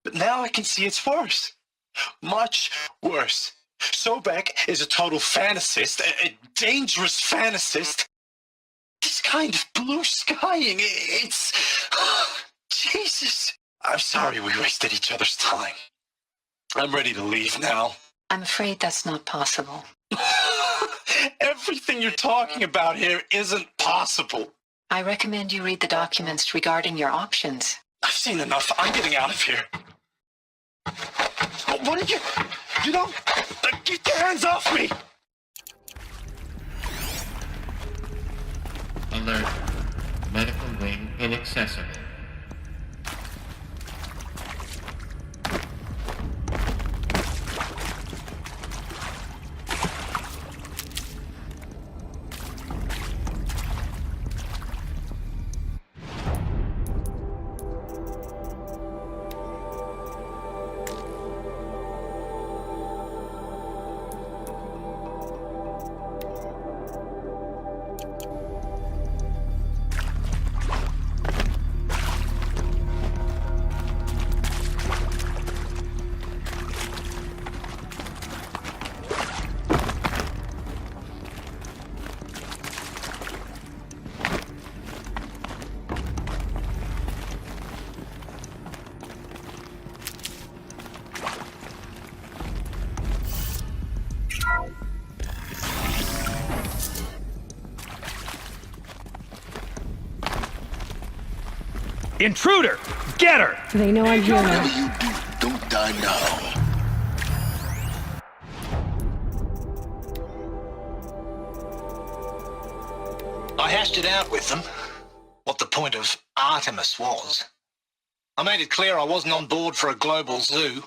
But now I can see it's worse. Much worse. Sobek is a total fantasist, a dangerous fantasist. This kind of blue skying, it's... Jesus. I'm sorry we wasted each other's time. I'm ready to leave now. I'm afraid that's not possible. Everything you're talking about here isn't possible. I recommend you read the documents regarding your options. I've seen enough. I'm getting out of here. What are you... You don't... Get your hands off me! Alert. Medical wing inaccessible. Intruder! Get her! They know I'm here Whatever now. you do, don't die now. I hashed it out with them, what the point of Artemis was. I made it clear I wasn't on board for a global zoo.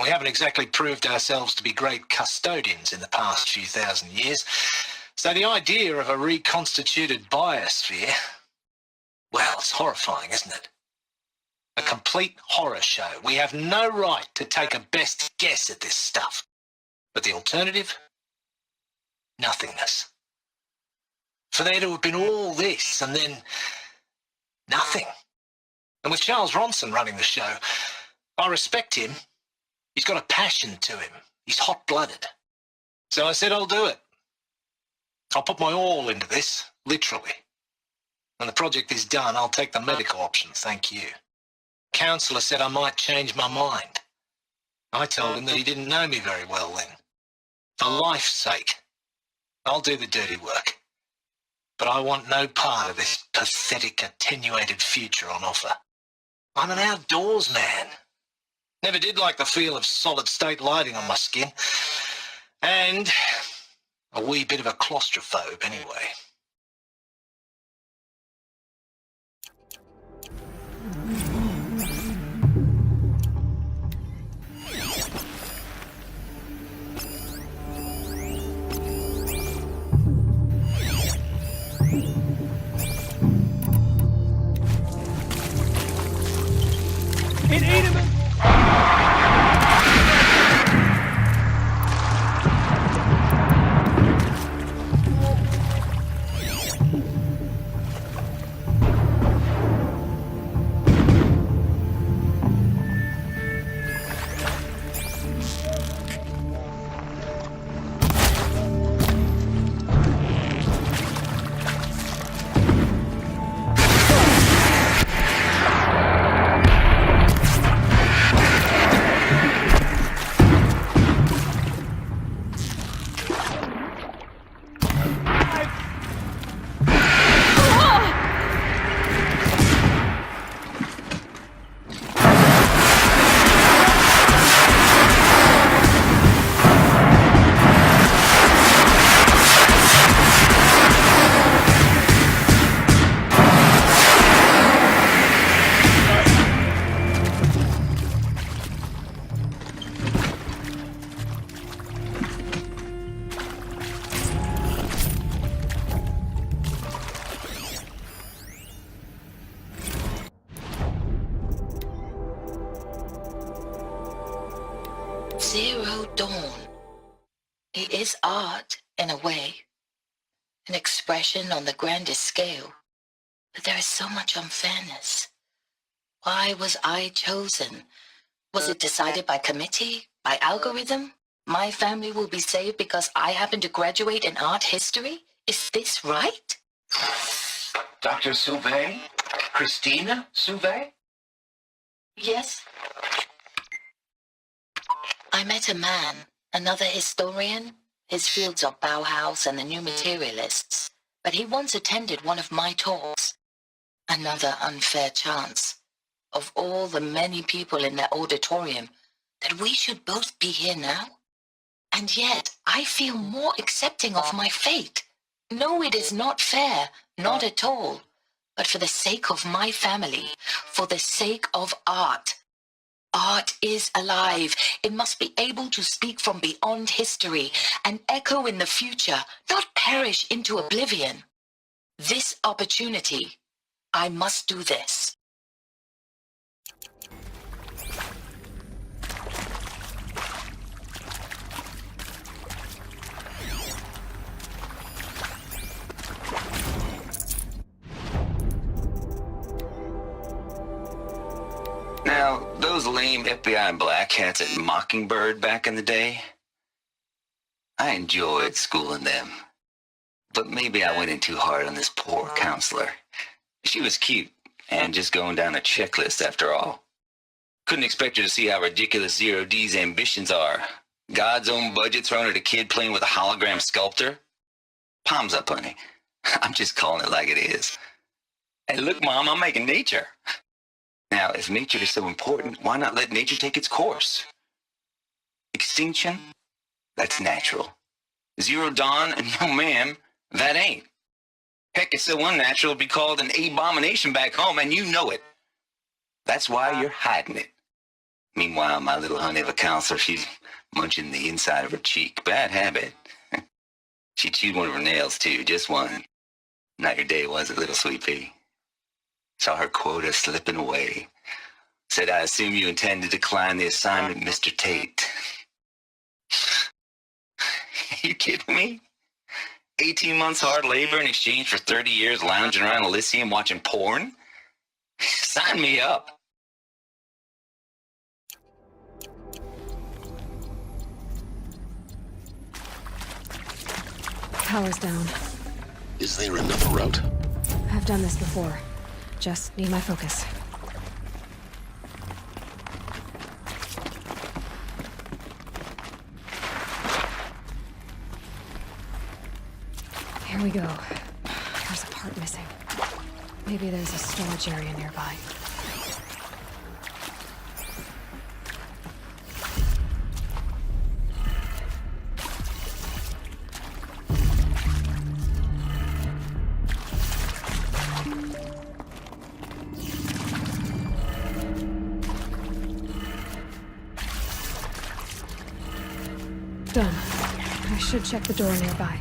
We haven't exactly proved ourselves to be great custodians in the past few thousand years, so the idea of a reconstituted biosphere, well, it's horrifying, isn't it? A complete horror show. We have no right to take a best guess at this stuff. But the alternative? Nothingness. For there to have been all this and then nothing. And with Charles Ronson running the show, I respect him. He's got a passion to him. He's hot-blooded. So I said I'll do it. I'll put my all into this, literally. When the project is done, I'll take the medical option, thank you. Counselor said I might change my mind. I told him that he didn't know me very well then. For life's sake, I'll do the dirty work. But I want no part of this pathetic, attenuated future on offer. I'm an outdoors man. Never did like the feel of solid-state lighting on my skin. And a wee bit of a claustrophobe anyway. Inanimate! Zero Dawn. It is art, in a way. An expression on the grandest scale. But there is so much unfairness. Why was I chosen? Was it decided by committee? By algorithm? My family will be saved because I happen to graduate in art history? Is this right? Dr. Sauvé? Christina Sauvé? Yes. I met a man, another historian. His fields are Bauhaus and the New Materialists. But he once attended one of my talks. Another unfair chance. Of all the many people in that auditorium, that we should both be here now? And yet, I feel more accepting of my fate. No, it is not fair, not at all. But for the sake of my family, for the sake of art. Art is alive. It must be able to speak from beyond history and echo in the future, not perish into oblivion. This opportunity, I must do this. Now, those lame FBI black hats at Mockingbird back in the day, I enjoyed schooling them. But maybe I went in too hard on this poor counselor. She was cute and just going down a checklist after all. Couldn't expect her to see how ridiculous Zero D's ambitions are. God's own budget thrown at a kid playing with a hologram sculptor? Palms up, honey. I'm just calling it like it is. Hey, look, Mom, I'm making nature. Now, if nature is so important, why not let nature take its course? Extinction? That's natural. Zero dawn? No, ma'am, that ain't. Heck, it's so unnatural to be called an abomination back home, and you know it. That's why you're hiding it. Meanwhile, my little honey of a counselor, she's munching the inside of her cheek. Bad habit. She chewed one of her nails, too, just one. Not your day, was it, little sweet pea? Saw her quota slipping away. Said, I assume you intend to decline the assignment, Mr. Tate. You kidding me? 18 months hard labor in exchange for 30 years lounging around Elysium watching porn? Sign me up. Power's down. Is there another route? I've done this before. Just need my focus. Here we go. There's a part missing. Maybe there's a storage area nearby. Done. I should check the door nearby.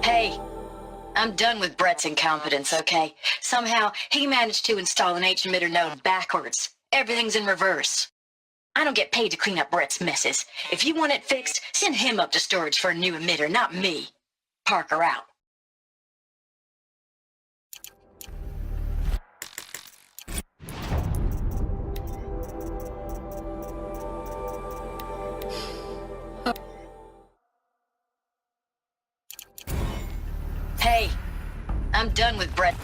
Hey, I'm done with Brett's incompetence, okay? Somehow, he managed to install an H-emitter node backwards. Everything's in reverse. I don't get paid to clean up Brett's messes. If you want it fixed, send him up to storage for a new emitter, not me. Parker out. Hey, I'm done with Brett.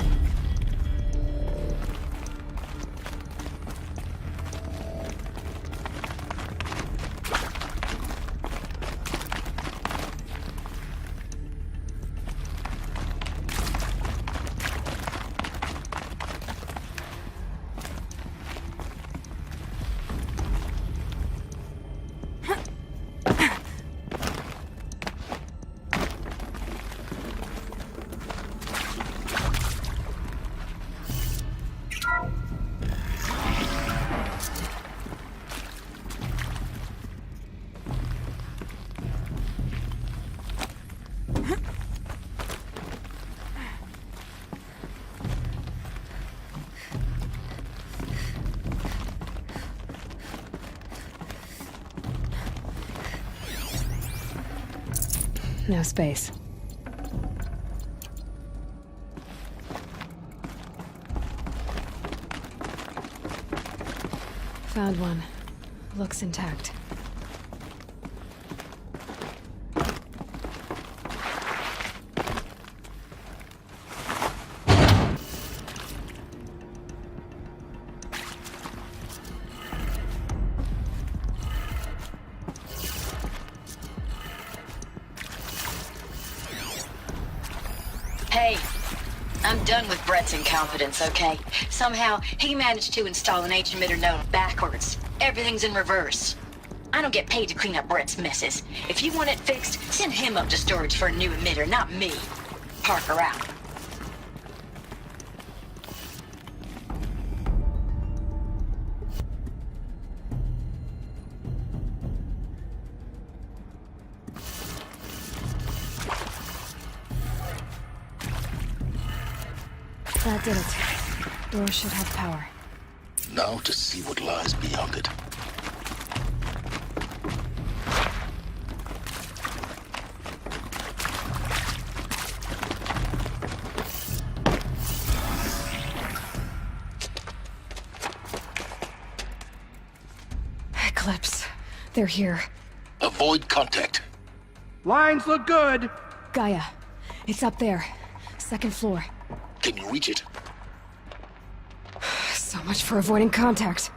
no space. Found one. Looks intact. Hey, I'm done with Brett's incompetence, okay? Somehow, he managed to install an H-emitter node backwards. Everything's in reverse. I don't get paid to clean up Brett's messes. If you want it fixed, send him up to storage for a new emitter, not me. Parker out. That did it. Door should have power. Now to see what lies beyond it. Eclipse. They're here. Avoid contact. Lines look good. Gaia. It's up there. Second floor. Can you reach it? So much for avoiding contact.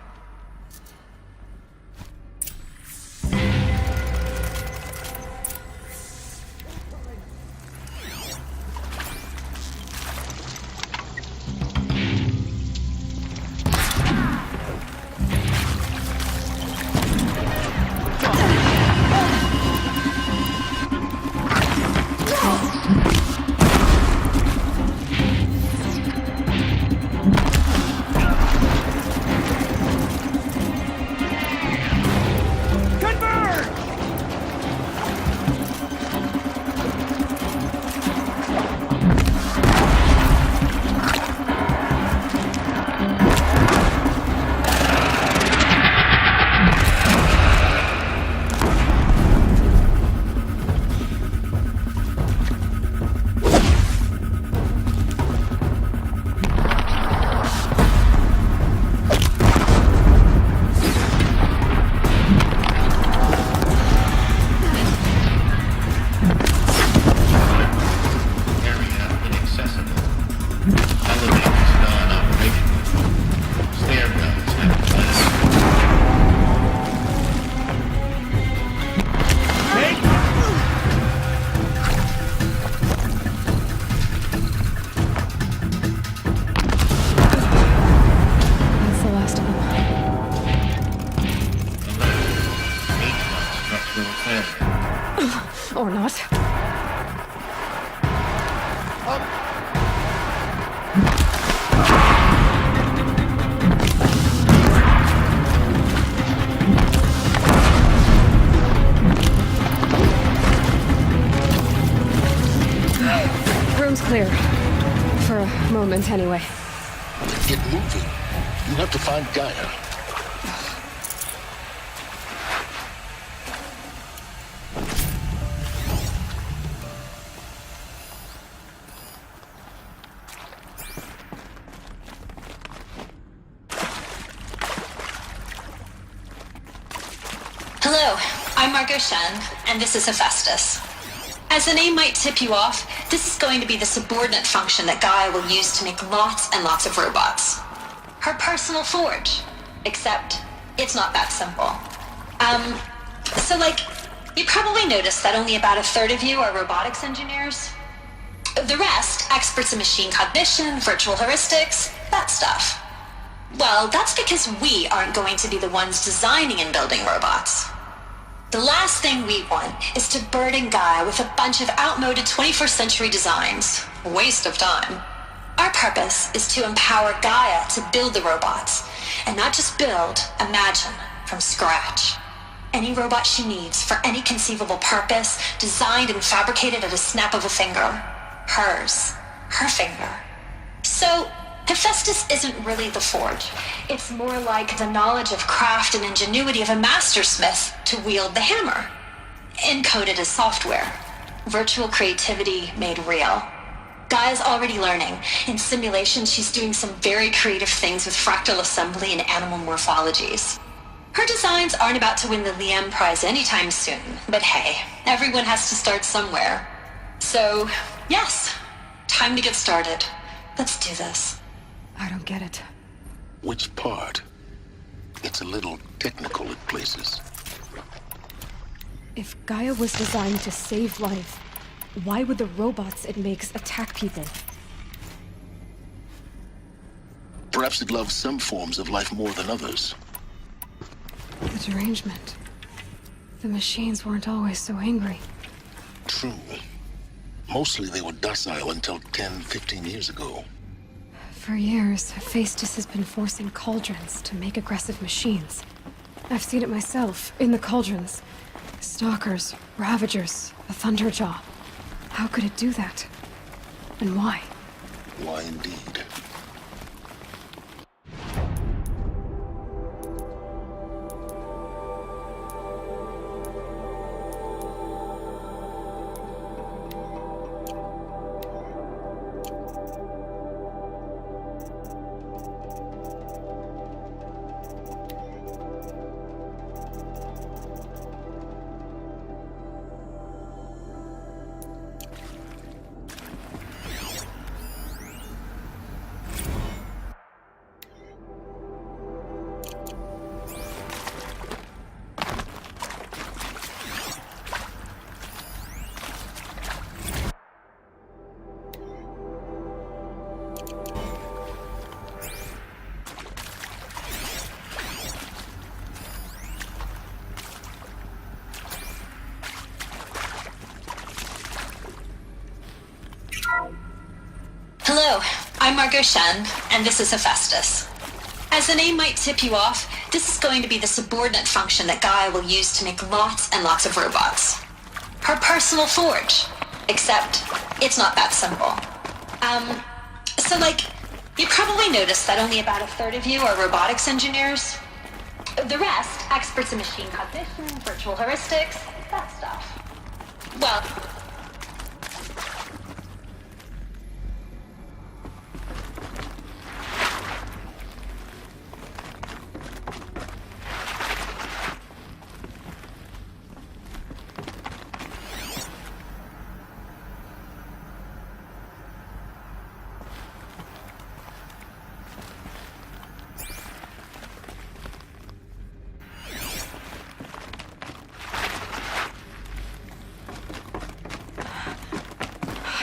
Or not. Room's clear. For a moment, anyway. Get moving. You have to find Gaia. Hello, I'm Margot Shen, and this is Hephaestus. As the name might tip you off, this is going to be the subordinate function that Gaia will use to make lots and lots of robots. Her personal forge. Except, it's not that simple. You probably noticed that only about a third of you are robotics engineers. The rest, experts in machine cognition, virtual heuristics, that stuff. Well, that's because we aren't going to be the ones designing and building robots. The last thing we want is to burden Gaia with a bunch of outmoded 21st century designs. Waste of time. Our purpose is to empower Gaia to build the robots, and not just build, imagine, from scratch. Any robot she needs for any conceivable purpose, designed and fabricated at a snap of a finger. Hers. Her finger. So, Hephaestus isn't really the forge. It's more like the knowledge of craft and ingenuity of a mastersmith to wield the hammer. Encoded as software. virtual creativity made real. Gaia's already learning. In simulation, she's doing some very creative things with fractal assembly and animal morphologies. Her designs aren't about to win the Liam Prize anytime soon, but hey, everyone has to start somewhere. So, yes, time to get started. Let's do this. I don't get it. Which part? It's a little technical at places. If Gaia was designed to save life, why would the robots it makes attack people? Perhaps it loves some forms of life more than others. The derangement. The machines weren't always so angry. True. Mostly they were docile until 10, 15 years ago. For years, Hephaestus has been forcing cauldrons to make aggressive machines. I've seen it myself, in the cauldrons. Stalkers, Ravagers, a Thunderjaw. How could it do that? And why? Why indeed? Hello, I'm Margot Shen, and this is Hephaestus. As the name might tip you off, this is going to be the subordinate function that Gaia will use to make lots and lots of robots. Her personal forge. Except, it's not that simple. You probably noticed that only about a third of you are robotics engineers. The rest, experts in machine cognition, virtual heuristics, that stuff. Well,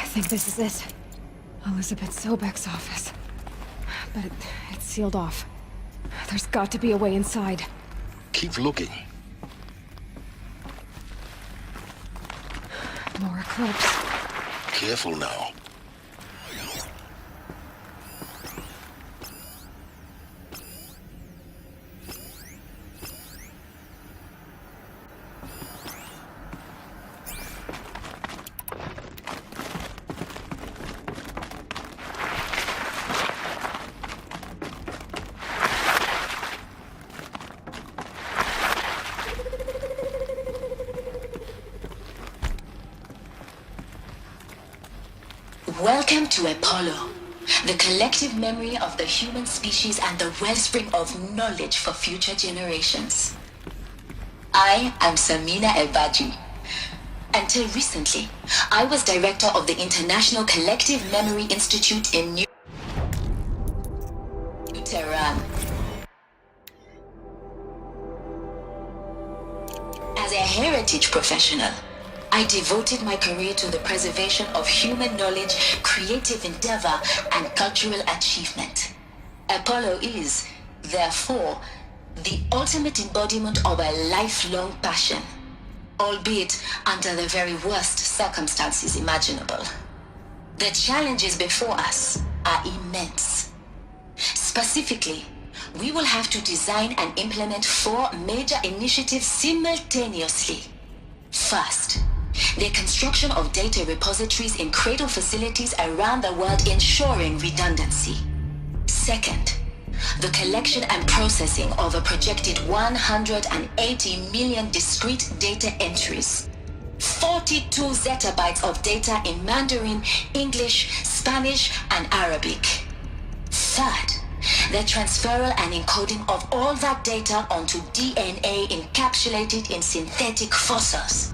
I think this is it. Elizabeth Sobek's office. But it's sealed off. There's got to be a way inside. Keep looking. More Eclipse. Careful now. Welcome to Apollo, the collective memory of the human species and the wellspring of knowledge for future generations. I am Samina Elbaji. Until recently, I was director of the International Collective Memory Institute in New Tehran. As a heritage professional, I devoted my career to the preservation of human knowledge, creative endeavor, and cultural achievement. Apollo is, therefore, the ultimate embodiment of a lifelong passion, albeit under the very worst circumstances imaginable. The challenges before us are immense. Specifically, we will have to design and implement 4 major initiatives simultaneously. First, the construction of data repositories in cradle facilities around the world ensuring redundancy. Second, the collection and processing of a projected 180 million discrete data entries. 42 zettabytes of data in Mandarin, English, Spanish, and Arabic. Third, the transferal and encoding of all that data onto DNA encapsulated in synthetic fossils.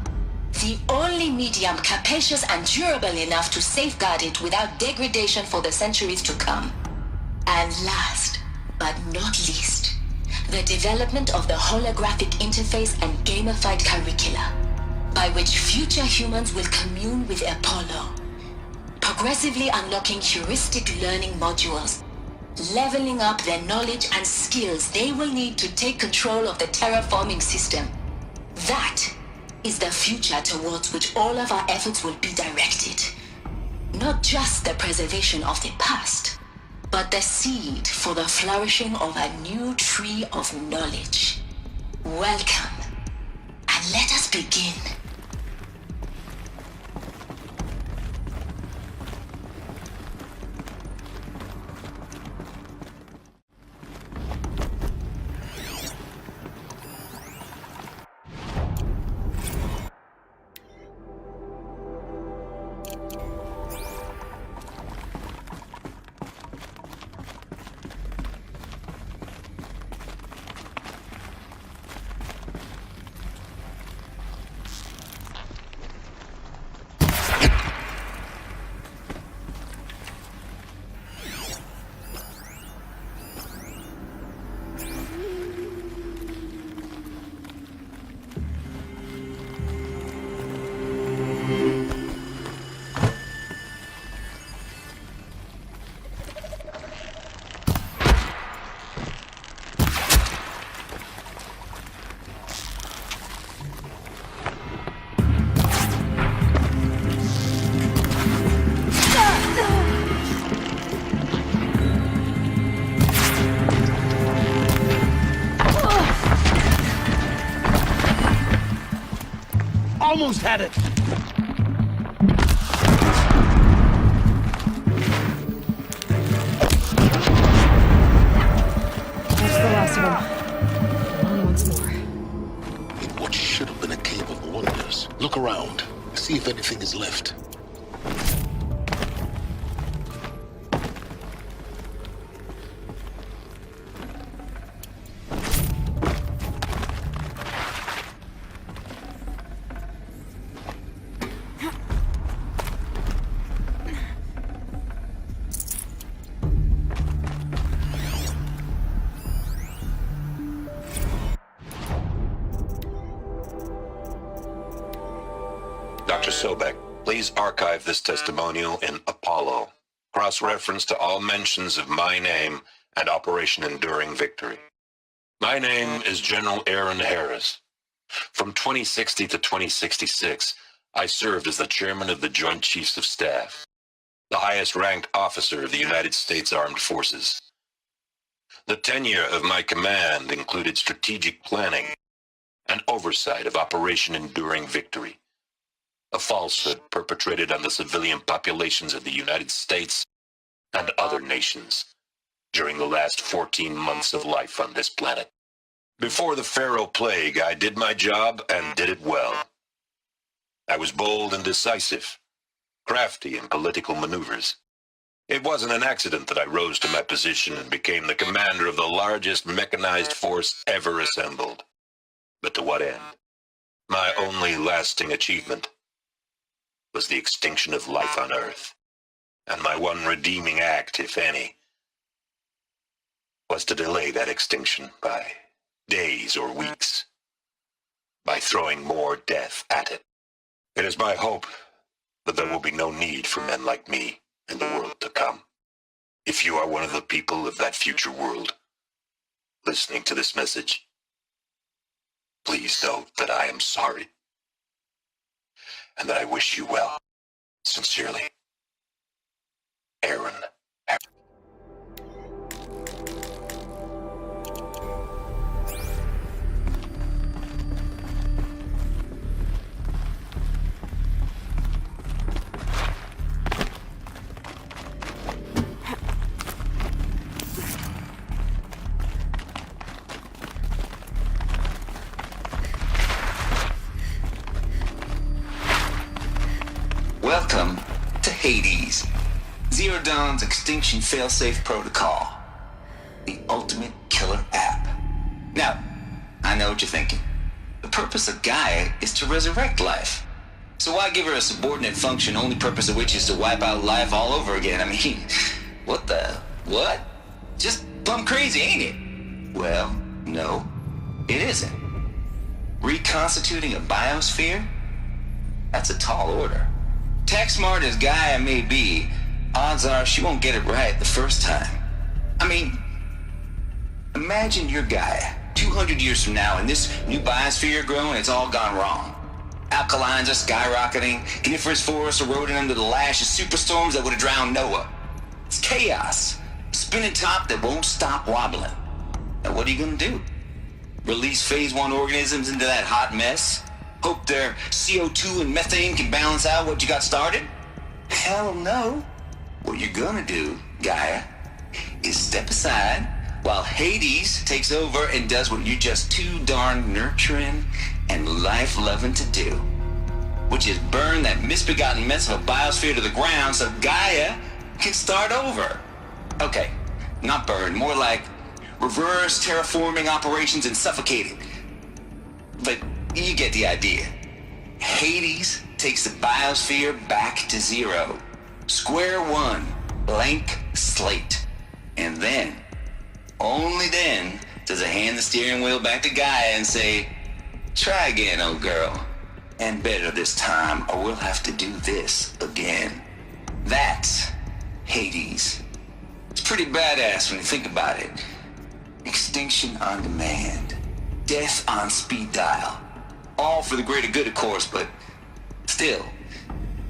The only medium capacious and durable enough to safeguard it without degradation for the centuries to come. And last, but not least, the development of the holographic interface and gamified curricula, by which future humans will commune with Apollo, progressively unlocking heuristic learning modules, leveling up their knowledge and skills they will need to take control of the terraforming system. That is the future towards which all of our efforts will be directed. Not just the preservation of the past, but the seed for the flourishing of a new tree of knowledge. Welcome, and let us begin. Almost had it! That's the last of them. On once more. In what should have been a cave of wonders. Look around. See if anything is left. Dr. Sobek, please archive this testimonial in Apollo. Cross-reference to all mentions of my name and Operation Enduring Victory. My name is General Aaron Harris. From 2060 to 2066, I served as the chairman of the Joint Chiefs of Staff, the highest-ranked officer of the United States Armed Forces. The tenure of my command included strategic planning and oversight of Operation Enduring Victory, a falsehood perpetrated on the civilian populations of the United States and other nations during the last 14 months of life on this planet. Before the Pharaoh Plague, I did my job and did it well. I was bold and decisive, crafty in political maneuvers. It wasn't an accident that I rose to my position and became the commander of the largest mechanized force ever assembled. But to what end? My only lasting achievement was the extinction of life on Earth. And my one redeeming act, if any, was to delay that extinction by days or weeks, by throwing more death at it. It is my hope that there will be no need for men like me in the world to come. If you are one of the people of that future world listening to this message, please know that I am sorry and that I wish you well. Sincerely, Aaron. Hades, Zero Dawn's extinction failsafe protocol. The ultimate killer app. Now, I know what you're thinking. The purpose of Gaia is to resurrect life. So why give her a subordinate function, only purpose of which is to wipe out life all over again? I mean, what? Just plumb crazy, ain't it? Well, no, it isn't. Reconstituting a biosphere? That's a tall order. Tech smart as Gaia may be, odds are she won't get it right the first time. I mean, imagine you're Gaia, 200 years from now, and this new biosphere growing, it's all gone wrong. Alkalines are skyrocketing, coniferous forests eroding under the lash of superstorms that would have drowned Noah. It's chaos, a spinning top that won't stop wobbling. Now what are you gonna do? Release phase 1 organisms into that hot mess? Hope their CO2 and methane can balance out what you got started? Hell no. What you're gonna do, Gaia, is step aside while Hades takes over and does what you're just too darn nurturing and life-loving to do, which is burn that misbegotten mess of a biosphere to the ground so Gaia can start over. Okay, not burn, more like reverse terraforming operations and suffocate it. But you get the idea. Hades takes the biosphere back to zero. Square one, blank slate. And then, only then, does it hand the steering wheel back to Gaia and say, try again, old girl. And better this time, or we'll have to do this again. That's Hades. It's pretty badass when you think about it. Extinction on demand. Death on speed dial. All for the greater good, of course, but still,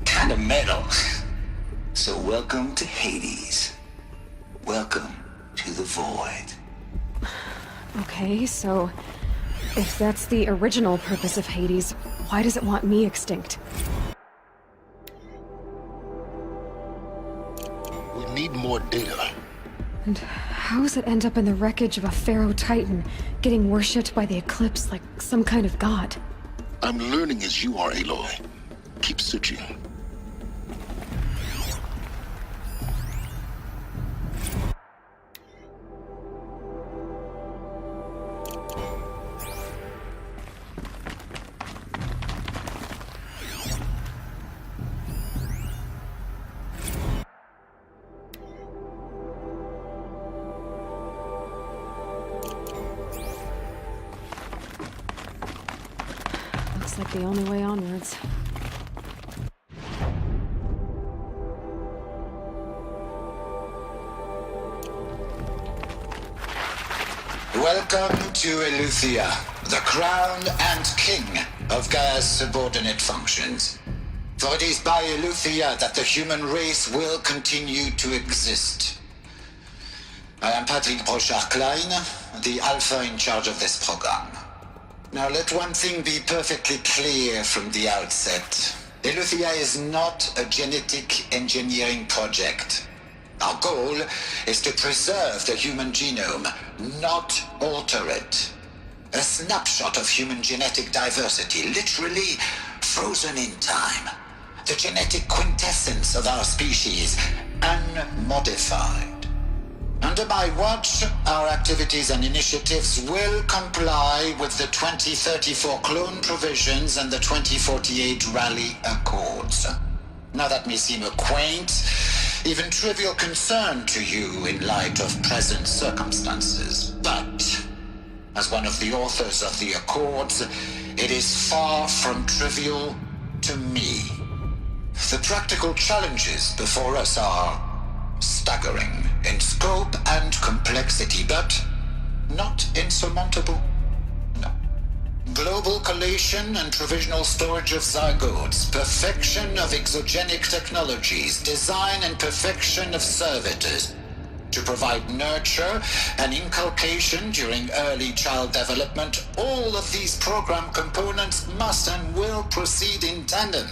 kind of metal. So welcome to Hades. Welcome to the void. Okay, so if that's the original purpose of Hades, why does it want me extinct? We need more data. And how does it end up in the wreckage of a Pharaoh Titan, getting worshipped by the Eclipse like some kind of god? I'm learning as you are, Aloy. Keep searching. Looks like the only way onwards. Welcome to Eleuthia, the crown and king of Gaia's subordinate functions. For it is by Eleuthia that the human race will continue to exist. I am Patrick Brochard-Klein, the Alpha in charge of this program. Now let one thing be perfectly clear from the outset. Eleuthia is not a genetic engineering project. Our goal is to preserve the human genome, not alter it. A snapshot of human genetic diversity, literally frozen in time. The genetic quintessence of our species, unmodified. Under my watch, our activities and initiatives will comply with the 2034 clone provisions and the 2048 Raleigh Accords. Now that may seem a quaint, even trivial concern to you in light of present circumstances, but as one of the authors of the Accords, it is far from trivial to me. The practical challenges before us are staggering in scope and complexity, but not insurmountable. No. Global collation and provisional storage of zygotes, perfection of exogenic technologies, design and perfection of servitors, to provide nurture and inculcation during early child development. All of these program components must and will proceed in tandem.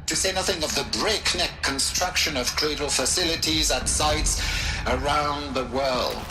To say nothing of the breakneck construction of cradle facilities at sites around the world.